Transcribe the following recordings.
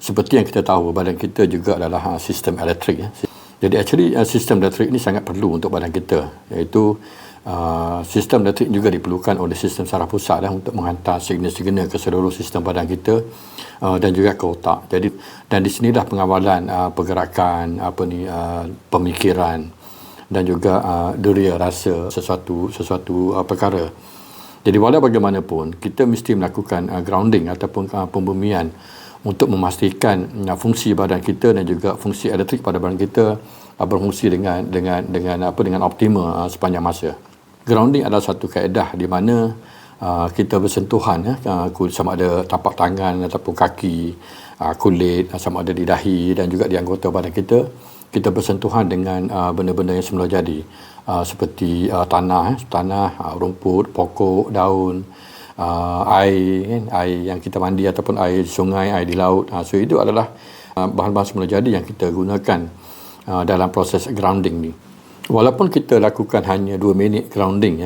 Seperti yang kita tahu, badan kita juga adalah sistem elektrik ya. Jadi actually sistem elektrik ini sangat perlu untuk badan kita, iaitu sistem elektrik juga diperlukan oleh sistem saraf pusat untuk menghantar signal-signal ke seluruh sistem badan kita dan juga ke otak. Jadi dan di sinilah pengawalan pergerakan pemikiran dan juga deria rasa sesuatu perkara. Jadi walau bagaimanapun kita mesti melakukan grounding ataupun pembumian untuk memastikan fungsi badan kita dan juga fungsi elektrik pada badan kita berfungsi dengan optimal sepanjang masa. Grounding adalah satu kaedah di mana kita bersentuhan sama ada tapak tangan ataupun kaki, kulit, sama ada di dahi dan juga di anggota badan kita. Kita bersentuhan dengan benda-benda yang semula jadi seperti tanah, rumput, pokok, daun, air yang kita mandi ataupun air di sungai, air di laut. So itu adalah bahan-bahan semula jadi yang kita gunakan dalam proses grounding ni. Walaupun kita lakukan hanya 2 minit grounding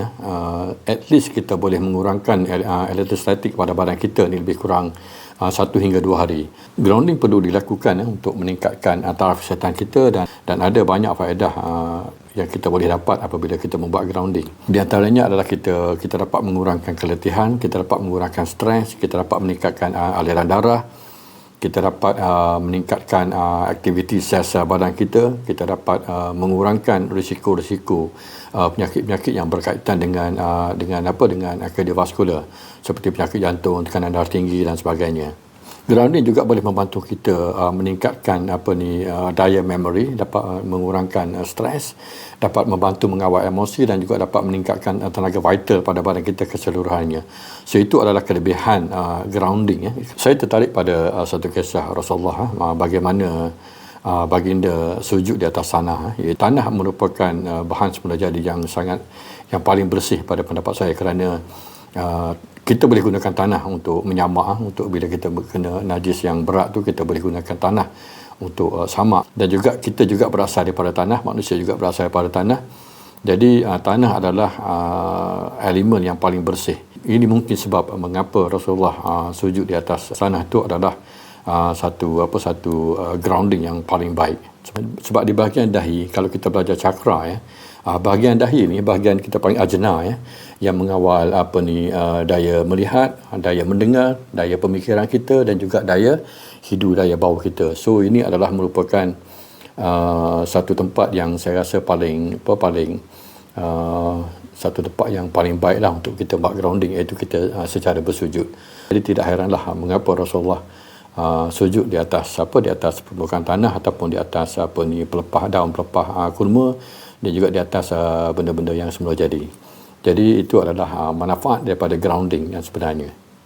at least kita boleh mengurangkan elektrostatik pada badan kita ni lebih kurang 1 hingga 2 hari. Grounding perlu dilakukan untuk meningkatkan taraf kesihatan kita dan ada banyak faedah yang kita boleh dapat apabila kita membuat grounding. Di antaranya adalah kita dapat mengurangkan keletihan, kita dapat mengurangkan stres, kita dapat meningkatkan aliran darah, kita dapat meningkatkan aktiviti sel-sel badan kita, kita dapat mengurangkan risiko-risiko penyakit-penyakit yang berkaitan dengan kardiovaskular seperti penyakit jantung, tekanan darah tinggi dan sebagainya. Grounding juga boleh membantu kita meningkatkan daya memory, dapat mengurangkan stres, dapat membantu mengawal emosi dan juga dapat meningkatkan tenaga vital pada badan kita keseluruhannya. So itu adalah kelebihan grounding ya. Saya tertarik pada satu kisah Rasulullah bagaimana baginda sujud di atas tanah. Tanah merupakan bahan semula jadi yang paling bersih pada pendapat saya kerana kita boleh gunakan tanah untuk menyamak, untuk bila kita kena najis yang berat tu kita boleh gunakan tanah untuk samak, dan juga kita juga berasal daripada tanah, manusia juga berasal daripada tanah. Jadi tanah adalah elemen yang paling bersih. Ini mungkin sebab mengapa Rasulullah sujud di atas tanah itu adalah satu grounding yang paling baik. Sebab di bahagian dahi, kalau kita belajar cakra bahagian dahi ni bahagian kita paling ajna yang mengawal daya melihat, daya mendengar, daya pemikiran kita dan juga daya hidu, daya bau kita. So ini adalah merupakan satu tempat yang saya rasa satu tempat yang paling baiklah untuk kita buat grounding, iaitu kita secara bersujud. Jadi tidak heranlah mengapa Rasulullah sujud di atas permukaan tanah ataupun di atas daun pelepah kurma dan juga di atas benda-benda yang semula jadi. Jadi itu adalah manfaat daripada grounding yang sebenarnya.